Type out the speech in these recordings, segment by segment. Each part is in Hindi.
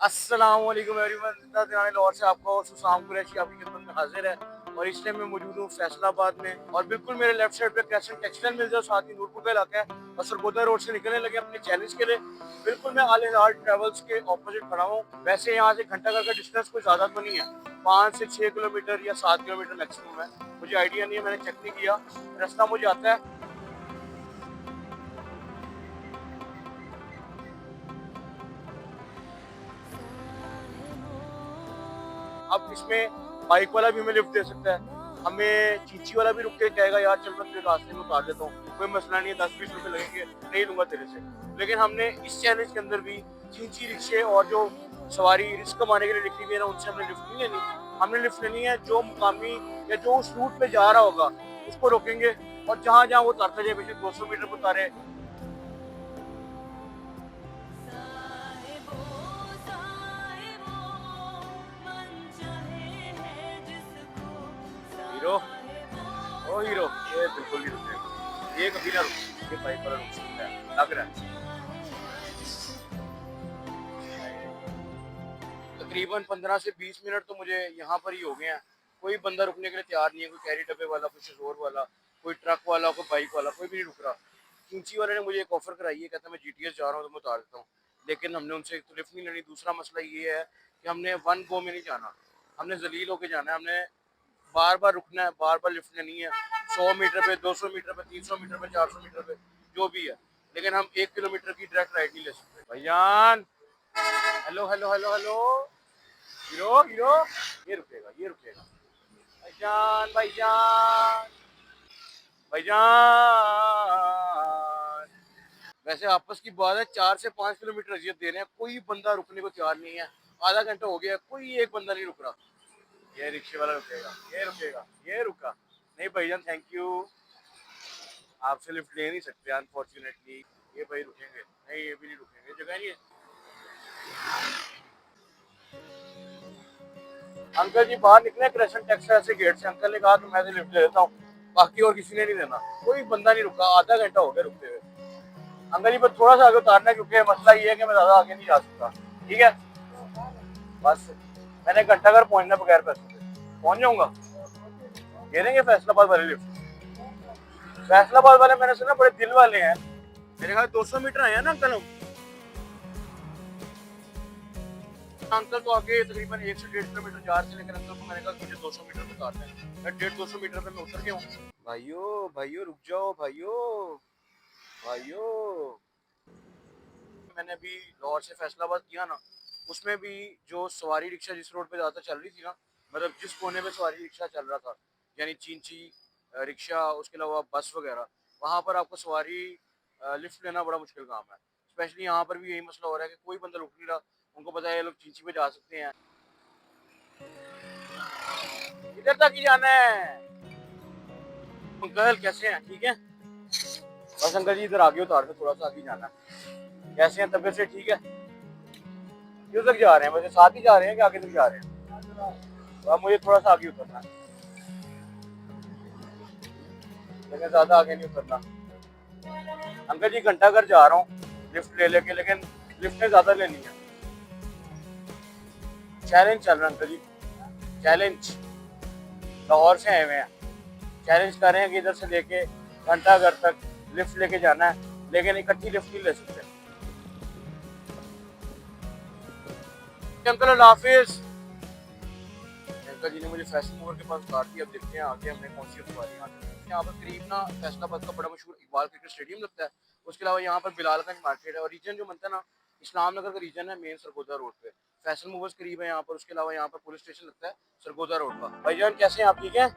अस्सलाम वालेकुम एवरीवन, लाहौर से आपका और सुशाम कुरैशी आपकी खिदमत में हाजिर है। और इस टाइम मैं मौजूद हूँ फैसलाबाद में और बिल्कुल मेरे लेफ्ट साइड पे क्रेसेंट टेक्सटाइल मिल जाओ, साथ ही नूरपुर का इलाका है और सरगोदा रोड से निकलने लगे अपने चैलेंज के लिए। बिल्कुल मैं आल हिलाल ट्रेवल्स के ऑपोजिट खड़ा हूँ। वैसे यहाँ से घंटा घर का डिस्टेंस कोई ज़्यादा तो नहीं है, 5 से 6 किलोमीटर या 7 किलोमीटर मैक्सिमम है। मुझे आइडिया नहीं है, मैंने चेक नहीं किया। रास्ता मुझे आता है। अब इसमें बाइक वाला भी हमें लिफ्ट दे सकता है, हमें चींची वाला भी रुक के कहेगा यार चल मैं तुझे रास्ते में उतार देता हूँ, कोई मसला नहीं है, 10-20 रुपए लगेंगे, नहीं लूंगा तेरे से। लेकिन हमने इस चैलेंज के अंदर भी चींची रिक्शे और जो सवारी रिस्क कमाने के लिए लिखी हुई है ना, उनसे हमने लिफ्ट नहीं लेनी। हमने लिफ्ट लेनी है जो मुकामी या जो उस रूट पे जा रहा होगा उसको रोकेंगे और जहाँ जहाँ वो उतारता जाए, बेशक 200 मीटर पर उतारे। हीरो, ओ हीरो, ये बिल्कुल नहीं रुकेगा, ये कभी ना रुके, ये बाइक वाला रुक सकता है लग रहा है। तकरीबन 15 से 20 मिनट तो मुझे यहाँ पर ही हो गए हैं। कोई बंदा रुकने के लिए तैयार नहीं है, कोई कैरी डब्बे वाला, कोई शोर वाला, कोई ट्रक वाला, कोई बाइक वाला, कोई भी नहीं रुक रहा। किंची वाले ने मुझे एक ऑफर कराई है, कहता मैं जीटीएस जा रहा हूँ तो मैं उतार देता हूँ। लेकिन हमने उनसे एक तो लिफ्ट नहीं लेनी, दूसरा मसला ये है कि हमने वन गो में नहीं जाना, हमने जलील होके जाना है। हमने बार बार रुकना है, बार बार लिफ्ट लेनी है, 100 मीटर पे, 200 मीटर पे, 300 मीटर पे, 400 मीटर पे, जो भी है। लेकिन हम 1 किलोमीटर की डायरेक्ट राइड नहीं ले सकते। भैयान, hello hello hello hello, hero hero, ये रुकेगा, ये रुकेगा। भाईजान भाईजान भाईजान। वैसे आपस की बात है, 4 से 5 किलोमीटर अजियत दे रहे हैं, कोई बंदा रुकने को तैयार नहीं है। आधा घंटा हो गया, कोई एक बंदा नहीं रुक रहा। ये रिक्शे वाला रुकेगा, ये रुकेगा, ये रुका नहीं। भाईजान थैंक यू, आपसे लिफ्ट ले नहीं सकते अनफॉर्चुनेटली। ये भाई रुकेंगे नहीं, ये भी नहीं रुकेंगे, जगह नहीं है। अंकल जी बाहर निकले क्रेसेंट टेक्सटाइल से गेट से, अंकल ने कहा कि मैं तो लिफ्ट ले देता हूँ, बाकी और किसी ने नहीं देना। कोई बंदा नहीं रुका, आधा घंटा हो गया रुकते हुए। अंकल जी पर थोड़ा सा आगे उतारना है, क्योंकि मसला ये है कि मैं ज्यादा आगे नहीं जा सकता। ठीक है, बस मैंने घंटा घर पहुंचना बगैर पैसे से पहुंच जाऊंगा। दे देंगे फैसलाबाद वाले लिफ्ट। फैसलाबाद वाले मैंने सुना बड़े दिल वाले हैं। मेरे ख्याल 200 मीटर आए हैं ना अंकल हम। अंकल तो आगे तकरीबन 1 से 1.5 किलोमीटर जा रहे थे, लेकिन अंकल को मैंने कहा मुझे 200 मीटर पे उतारना है। मैं 150 200 मीटर पे मैं उतर गया हूँ। भाइयों भाइयों रुक जाओ, भाइयों भाइयों। मैंने अभी लाहौर से फैसलाबाद किया ना, उसमें भी जो सवारी रिक्शा जिस रोड पे ज़्यादा चल रही थी ना, मतलब जिस कोने पे सवारी रिक्शा चल रहा था, यानी चींची रिक्शा, उसके अलावा बस वगैरह, वहाँ पर आपको सवारी लिफ्ट लेना बड़ा मुश्किल काम है। स्पेशली यहाँ पर भी यही मसला हो रहा है कि कोई बंदा रुक नहीं रहा। उनको पता है ये लोग चींची पे जा सकते हैं। इधर तक ही जाना है। अंकल कैसे हैं, ठीक है? बस अंकल जी इधर आगे उतार के थोड़ा सा आगे जाना है। कैसे हैं, तबीयत से ठीक है? क्यों तक जा रहे हैं, वैसे साथ ही जा रहे हैं कि आगे तक जा रहे हैं? तो अब मुझे थोड़ा सा आगे उतरना है, लेकिन ज्यादा आगे नहीं उतरना। अंकल जी घंटा घर जा रहा हूँ लिफ्ट ले लेके, लेकिन लिफ्ट ने ज्यादा लेनी है। चैलेंज चल रहा है अंकल जी, चैलेंज। लाहौर से आए हुए हैं, चैलेंज कर रहे हैं कि इधर से लेके घंटा घर तक लिफ्ट लेके जाना है, लेकिन इकट्ठी लिफ्ट नहीं ले सकते। अंकल अल्लाह हाफिज। अंकल जी ने मुझे फैशन मोड़ के पास उतार दिया। अब देखते हैं आगे हमने कौन सी सवारी आती है। यहाँ पर करीब ना फैसलाबाद का बड़ा मशहूर इकबाल क्रिकेट स्टेडियम लगता है। उसके अलावा यहाँ पर बिलालगंज मार्केट है, और रीजन जो बनता है ना, इस्लाम नगर का रीजन है, मेन सरगोदा रोड पे। फैशन मूवर्स करीब है यहाँ पर। उसके अलावा यहाँ पर पुलिस स्टेशन लगता है सरगोदा रोड का। भाईजान कैसे हैं आप, ठीक है?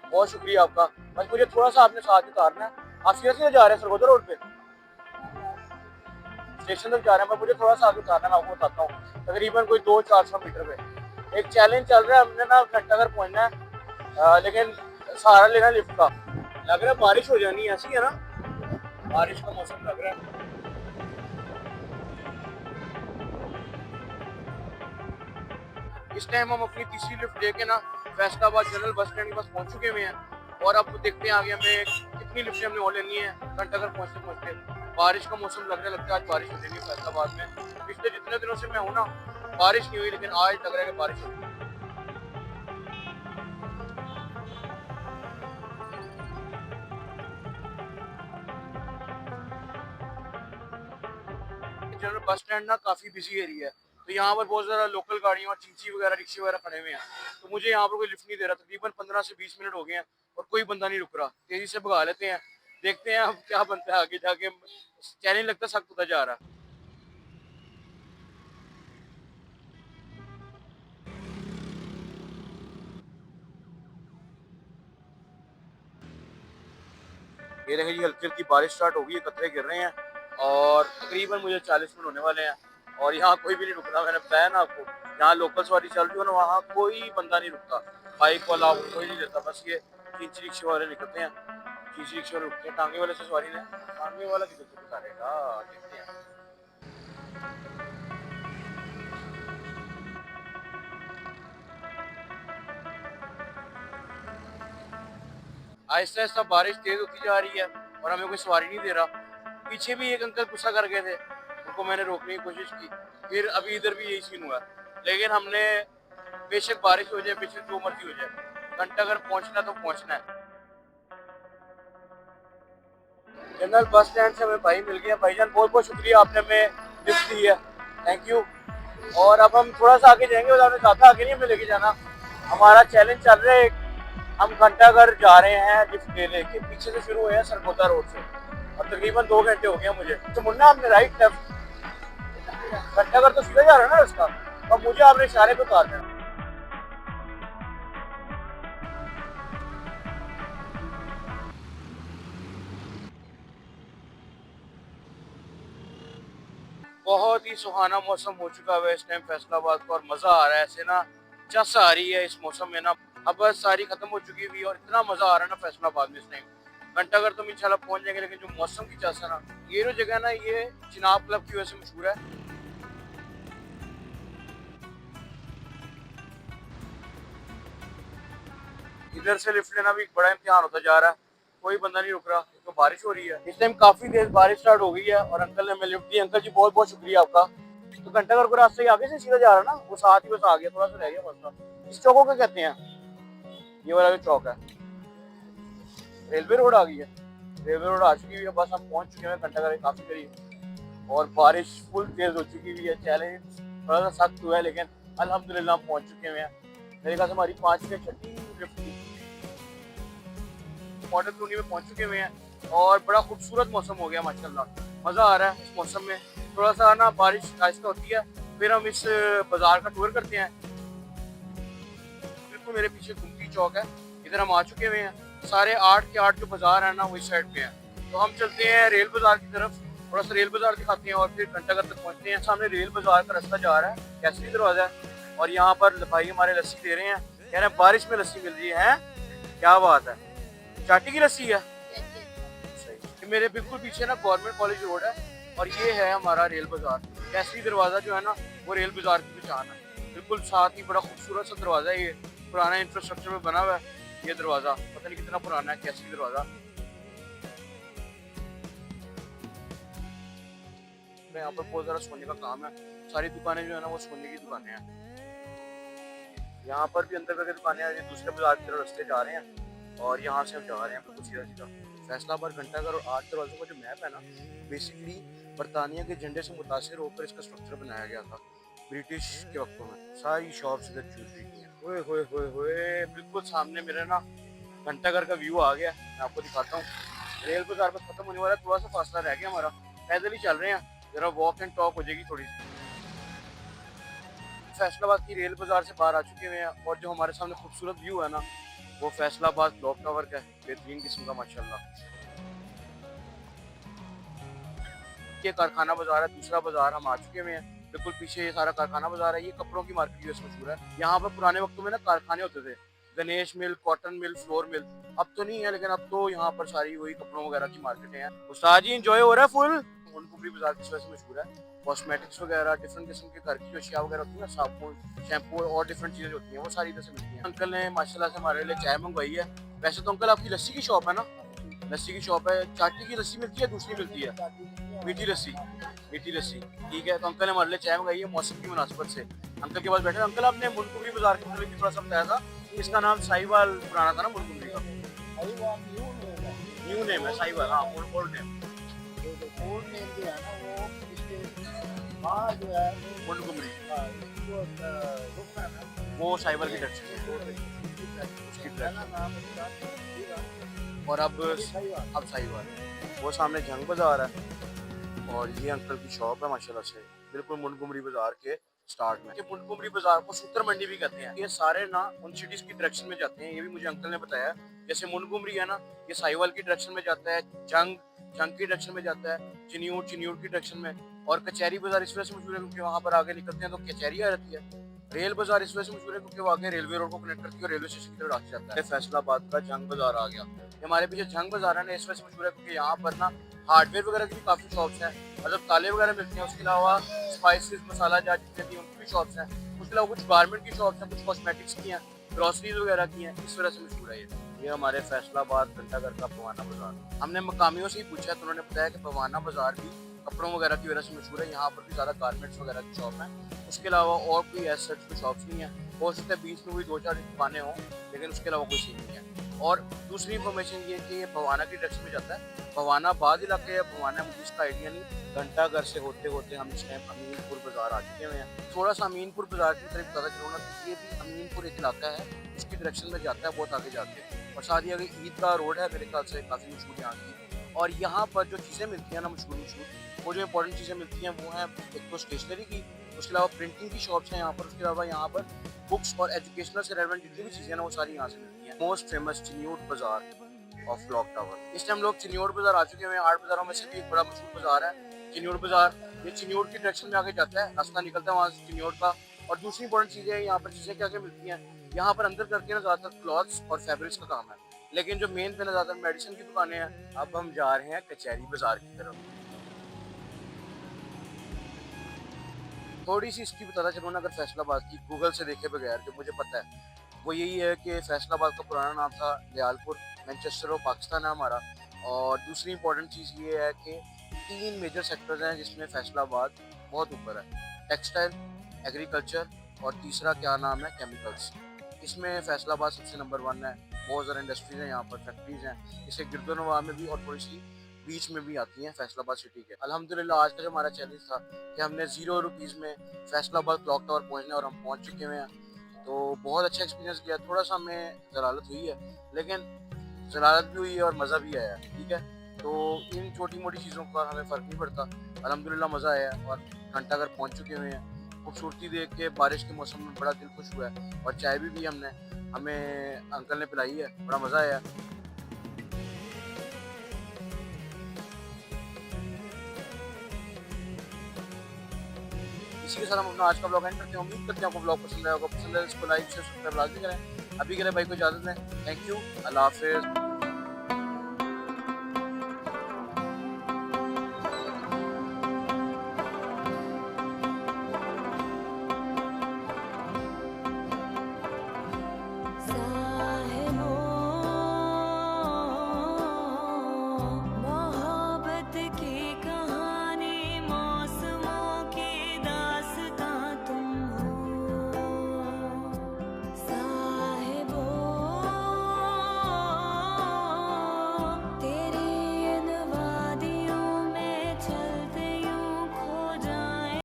बहुत शुक्रिया आपका। बस मुझे थोड़ा सा आपने साथ उतारना है। आप सीरियसली जा रहे हैं सरगोदा रोड पे स्टेशन तक जा रहे हैं, पर मुझे थोड़ा सा आगे उतारना है। मैं आपको बताता हूँ, तकरीबन कोई 200-400 मीटर पे एक चैलेंज चल रहा है। हमने ना घंटा घर पहुंचना है, लेकिन सहारा लेना लिफ्ट का। लग रहा है बारिश हो जानी है, ऐसी है ना, बारिश का मौसम लग रहा है। इस टाइम हम अपनी तीसरी लिफ्ट लेके ना फैसलाबाद जनरल बस स्टैंड के पास पहुंच चुके हुए हैं। और अब देखते हैं आगे हमें कितनी लिफ्टें हमने और लेनी है घंटा घर पहुंचते पहुंचते। बारिश का मौसम लगने लगता है आज बारिश हो जाएगी फैसलाबाद में। पिछले जितने दिनों से मैं हूँ ना, बारिश नहीं हुई, लेकिन आज लग रहा है कि बारिश होगी। जनरल बस स्टैंड ना काफ़ी बिजी एरिया है, तो यहाँ पर बहुत ज़्यादा लोकल गाड़ियाँ और चींची वगैरह रिक्शे वगैरह खड़े हुए हैं। तो मुझे यहाँ पर कोई लिफ्ट नहीं दे रहा। तकरीबन 15 से 20 मिनट हो गए हैं और कोई बंदा नहीं रुक रहा। तेज़ी से भगा लेते हैं, देखते हैं अब क्या बनता है आगे जाके। चैलेंज लगता सख्त होता जा रहा है। ये देखें जी, हल्की हल्की बारिश स्टार्ट हो गई है, कतरे गिर रहे हैं और तकरीबन मुझे 40 मिनट होने वाले हैं और यहाँ कोई भी नहीं रुक रहा। मैंने बताया ना आपको, यहाँ लोकल सवारी चल रही हो ना, वहाँ कोई बंदा नहीं रुकता। बाइक वाला कोई नहीं देता, बस ये खींच रिक्शे वाले निकलते हैं, खींच रिक्शे वाले रुकते हैं। टांगे वाले से सवारी ने, टांगे वाला किधर से उतारेगा, देखते हैं। आहिस्ता आहिस्ता बारिश तेज होती जा रही है और हमें कोई सवारी नहीं दे रहा। पीछे भी एक अंकल गुस्सा कर गए थे, उनको मैंने रोकने की कोशिश की, फिर अभी इधर भी यही सीन हुआ। लेकिन हमने, बेशक बारिश हो जाए, बेशक जो मर्जी हो जाए, घंटा अगर पहुंचना तो पहुंचना है। जनरल बस स्टैंड से हमें भाई मिल गया। भाईजान बहुत बहुत शुक्रिया, आपने हमें लिफ्ट दी है, थैंक यू। और अब हम थोड़ा सा आगे जाएंगे और हमें ज़्यादा आगे नहीं हमें लेके जाना। हमारा चैलेंज चल रहा है, हम घंटाघर जा रहे हैं लिफ्ट ले लेके। पीछे से शुरू हुए हैं सरगोदा रोड से और तकरीबन 2 घंटे हो गए मुझे। तो मुन्ना हमने राइट लेफ्ट, घंटाघर तो सीधा जा रहा है ना उसका, अब मुझे आपने इशारे पे उतार देना। बहुत ही सुहाना मौसम हो चुका है इस टाइम फैसलाबाद को और मज़ा आ रहा है। ऐसे ना चस आ रही है इस मौसम में ना। अब बस सारी खत्म हो चुकी हुई और इतना मज़ा आ रहा है ना फैसलाबाद में इस टाइम। घंटाघर तो हम इंशाल्लाह पहुंच जाएंगे, लेकिन जो मौसम की चस है ना, ये जो जगह ना, ये चिनाब क्लब की वजह से मशहूर है। इधर से लिफ्ट लेना भी एक बड़ा इम्तिहान होता जा रहा है, कोई बंदा नहीं रुक रहा। तो बारिश हो रही है इस टाइम, काफी तेज बारिश स्टार्ट हो गई है और अंकल ने हमें लिफ्ट दी। अंकल जी बहुत बहुत शुक्रिया आपका। तो घंटाघर को रास्ते ही आगे से सीधा जा रहा है ना, वो साथ ही बस आ गया, थोड़ा सा रह गया बस। इस चौकों को कहते हैं, ये वाला जो चौक है, रेलवे रोड आ गई है। रेलवे रोड आ चुकी हुई है, बस हम पहुंच चुके हैं घंटाघर के काफी करीब और बारिश फुल तेज हो चुकी हुई है। चैलेंज थोड़ा सा सख्त हुआ है, लेकिन अल्हम्दुलिल्लाह हम पहुंच चुके हैं। मेरे ख्याल से हमारी 5 या 6 लिफ्ट थी। मॉडल कॉलोनी में पहुंच चुके हुए हैं और बड़ा खूबसूरत मौसम हो गया माशाल्लाह। मज़ा आ रहा है इस मौसम में। थोड़ा सा ना बारिश आहिस्ता होती है, फिर हम इस बाजार का टूर करते हैं। बिल्कुल मेरे पीछे गुमती चौक है, इधर हम आ चुके हुए हैं। सारे 8 के 8 जो बाजार है ना, वो इस साइड पे है। तो हम चलते हैं रेल बाजार की तरफ, थोड़ा सा रेल बाजार दिखाते हैं और फिर घंटाघर तक पहुंचते हैं। सामने रेल बाजार का रास्ता जा रहा है, केसरी दरवाजा है और यहाँ पर भाई हमारे लस्सी दे रहे हैं, कह रहे हैं बारिश में लस्सी मिल रही है। क्या बात है, चाटी की लस्सी है। सही। मेरे बिल्कुल पीछे ना गवर्नमेंट कॉलेज रोड है और ये है हमारा रेल बाजार। केसरी दरवाजा जो है ना, वो रेल बाजार की पहचान है। बिल्कुल साथ ही बड़ा खूबसूरत सा दरवाजा है, ये पुराना इंफ्रास्ट्रक्चर में बना हुआ है। ये दरवाजा पता नहीं कितना पुराना है, केसरी दरवाजा। यहाँ पर बहुत ज्यादा सोने का काम है, सारी दुकानें जो है ना, वो सोने की दुकानें हैं। यहाँ पर भी अंदर करके दुकानें हैं। दूसरे बाजार की तरफ रास्ते जा रहे हैं और यहाँ से हम जा रहे हैं बिल्कुल सीधा सीधा। फैसलाबाद घंटाघर और 8 दरवाजों का जो मैप है ना, बेसिकली बरतानिया के झंडे से मुतासिर होकर इसका स्ट्रक्चर बनाया गया था ब्रिटिश के वक्तों में। सारी शॉप्स इधर ज्वेलरी की हैं। ओए होए होए होए, बिल्कुल सामने मेरे ना घंटाघर का व्यू आ गया। मैं आपको दिखाता हूँ। रेल बाजार बस खत्म होने वाला है, थोड़ा सा फासला रह गया हमारा। पैदल ही चल रहे हैं, जरा वॉक एंड टॉक हो जाएगी थोड़ी सी। फैसलाबाद की रेल बाजार से बाहर आ चुके हुए हैं और जो हमारे सामने खूबसूरत व्यू है ना, वो फैसलाबाद क्लॉक टावर का है, बेहतरीन किस्म का माशाल्लाह। ये कारखाना बाजार है, दूसरा बाजार हम आ चुके हुए हैं। बिल्कुल पीछे ये सारा कारखाना बाजार है, ये कपड़ों की मार्केट की मशहूर है। यहाँ पर पुराने वक्तों में ना कारखाने होते थे, गणेश मिल, कॉटन मिल, फ्लोर मिल। अब तो नहीं है, लेकिन अब तो यहाँ पर सारी वही कपड़ों वगैरह की मार्केटें हैं। उस्ताद जी एंजॉय हो रहा है फुल। फुलपुरी बाजार किस वजह से मशहूर है, कॉस्मेटिक्स वगैरह, डिफरेंट किस्म के घर की जो अशिया वगैरह होती है ना, साबुन, शैम्पू और डिफरेंट चीजें होती हैं, वो सारी इधर से मिलती हैं। अंकल ने माशाल्लाह से हमारे लिए चाय मंगवाई है। वैसे तो अंकल आपकी लस्सी की शॉप है ना, लस्सी की शॉप है। चाटी की लस्सी मिलती है, दूसरी मिलती है मीठी लस्सी। मीठी लस्सी। ठीक है, तो अंकल ने हमारे लिए चाय मंगाई है मौसम की मुनासिबत से। अंकल के पास बैठे, अंकल आपने मुनकुबरी बाजार के मतलब कि थोड़ा सा बताया था, इसका नाम साहिवाल पुराना था ना मुनकुबरी का? साहिवाल न्यू नेम है। न्यू नेम है साहिवाल, हाँ ओल्ड नेम जो ओल्ड नेम जो है ना वो इसके बाहर जो है मुनकुबरी, इसको रुक है ना वो साहिवाल की डायरेक्शन ये है, रोड है उसकी पहला डायरेक्शन। नाम उसका और साहिवाल। अब साहिवाल, वो सामने जंग बाजार है और ये अंकल की शॉप है माशाल्लाह से, बिल्कुल मुनकुमरी बाजार के स्टार्ट में। ये मुनकुमरी बाजार को सूत्र मंडी भी कहते हैं। ये सारे ना उन सिटीज की डायरेक्शन में जाते हैं, ये भी मुझे अंकल ने बताया। जैसे मुनकुमरी है ना, ये साहिवाल की डायरेक्शन में जाता है, जंग की डायरेक्शन में जाता है, चिन्यूर की डायरेक्शन में। और कचहरी बाजार इस वजह से मशहूर है क्योंकि वहां पर आगे निकलते हैं तो कचहरी आ जाती है। रेल बाजार इस वजह से मशहूर है क्योंकि वो आगे रेलवे रोड को कनेक्ट करती है और रेलवे स्टेशन की तरफ आगे जाता है। फैसलाबाद का जंग बाजार आ गया। ये हमारे पीछे जंग बाजार है ना, इस वजह से मशहूर है क्योंकि यहाँ पर ना हार्डवेयर वगैरह की भी काफी शॉप्स हैं, मतलब ताले वगैरह मिलते हैं। उसके अलावा स्पाइसेस मसाला जार जितने भी उनकी भी शॉप्स हैं। उसके अलावा कुछ गारमेंट की शॉप्स हैं, कुछ कॉस्मेटिक्स की हैं, ग्रोसरीज वगैरह की हैं, इस वजह से मशहूर है ये हमारे फैसलाबाद घंटाघर का पवाना बाजार। हमने मकामियों से ही पूछा तो उन्होंने बताया कि पवाना बाजार भी कपड़ों वगैरह की वजह से मशहूर है। यहाँ पर भी ज़्यादा गारमेंट्स वगैरह की शॉप है। उसके अलावा और कोई ऐसे कोई शॉप्स नहीं है। हो सकता है बीच में कोई 2-4 दुकानें हों, लेकिन उसके अलावा कोई सीन नहीं है। और दूसरी इन्फॉर्मेशन ये कि ये भवाना की डायरेक्शन में जाता है। भवानाबाद इलाके या भवाना, मुझे इसका आइडिया नहीं। घंटाघर से होते होते हम इस टाइम अमीनपुर बाजार आ चुके हुए हैं। थोड़ा सा अमीनपुर बाजार की तरफ पता चलो ना, तो ये भी अमीनपुर एक इलाका है, इसकी डायरेक्शन में जाता है बहुत आगे जाके। और साथ ही अगर ईद का रोड है मेरे ख्याल से काफ़ी मशहूर यहाँ की। और यहाँ पर जो चीज़ें मिलती हैं ना मशहूर, वो जो इंपॉर्टेंट चीज़ें मिलती हैं वो हैं एक तो स्टेशनरी की, उसके अलावा प्रिंटिंग की शॉप्स हैं यहाँ पर। उसके अलावा यहाँ पर बुक्स और एजुकेशनल से रेलेवेंट जितनी भी चीज़ें ना वो सारी यहाँ से मिलती हैं। मोस्ट फेमस चिन्यूट बाजार ऑफ क्लॉक टावर। इस टाइम लोग चिन्यूट बाजार आ चुके हैं। 8 बाजारों में से भी एक बड़ा मशहूर बाजार है चिन्यूट बाजार। ये चिन्यूट की डायरेक्शन में आगे जाता है, रास्ता निकलता है वहाँ से चिन्यूट का। और दूसरी इंपॉर्टेंट चीज़ें हैं यहाँ पर, चीज़ें क्या क्या मिलती हैं यहाँ पर अंदर करके ना, ज़्यादातर क्लॉथ्स और फैब्रिक्स का काम है, लेकिन जो मेन पे ना ज़्यादातर मेडिसिन की दुकानें हैं। अब हम जा रहे हैं कचहरी बाजार की तरफ। थोड़ी सी इसकी बताना चलूँ ना, अगर फैसलाबाद की गूगल से देखे बगैर जो मुझे पता है वो यही है कि फैसलाबाद का पुराना नाम था दयालपुर, मैनचेस्टर ऑफ पाकिस्तान है हमारा। और दूसरी इंपॉर्टेंट चीज़ ये है कि 3 मेजर सेक्टर्स हैं जिसमें फैसलाबाद बहुत ऊपर है, टेक्सटाइल, एग्रीकल्चर और तीसरा क्या नाम है, केमिकल्स। इसमें फैसलाबाद सबसे नंबर 1 है। बहुत ज़्यादा इंडस्ट्रीज़ हैं यहाँ पर, फैक्ट्रीज़ हैं। इसे गिरदोनवा में भी और थोड़ी सी बीच में भी आती हैं फैसलाबाद सिटी के। अल्हम्दुलिल्लाह आज का जो हमारा चैलेंज था कि हमने 0 रुपीज़ में फैसलाबाद क्लॉक टावर पहुँचना और हम पहुँच चुके हुए हैं। तो बहुत अच्छा एक्सपीरियंस किया। थोड़ा सा हमें ज़लालत हुई है, लेकिन ज़लालत भी हुई है और मज़ा भी आया, ठीक है। तो इन छोटी मोटी चीज़ों का हमें फ़र्क नहीं पड़ता। अल्हम्दुलिल्लाह मज़ा आया और घंटाघर पहुँच चुके हुए हैं। खूबसूरती देख के बारिश के मौसम में बड़ा दिल खुश हुआ है। और चाय भी हमने, हमें अंकल ने पिलाई है, बड़ा मज़ा आया। इसी के साथ हम अपना आज का ब्लॉग एंड करते हैं। उम्मीद करते हैं आपको ब्लॉग पसंद आया होगा। पसंद है इसको लाइक शेयर सब्सक्राइब लाजमी करें। अभी के लिए भाई को इजाज़त दें। थैंक यू, अल्लाह हाफिज़।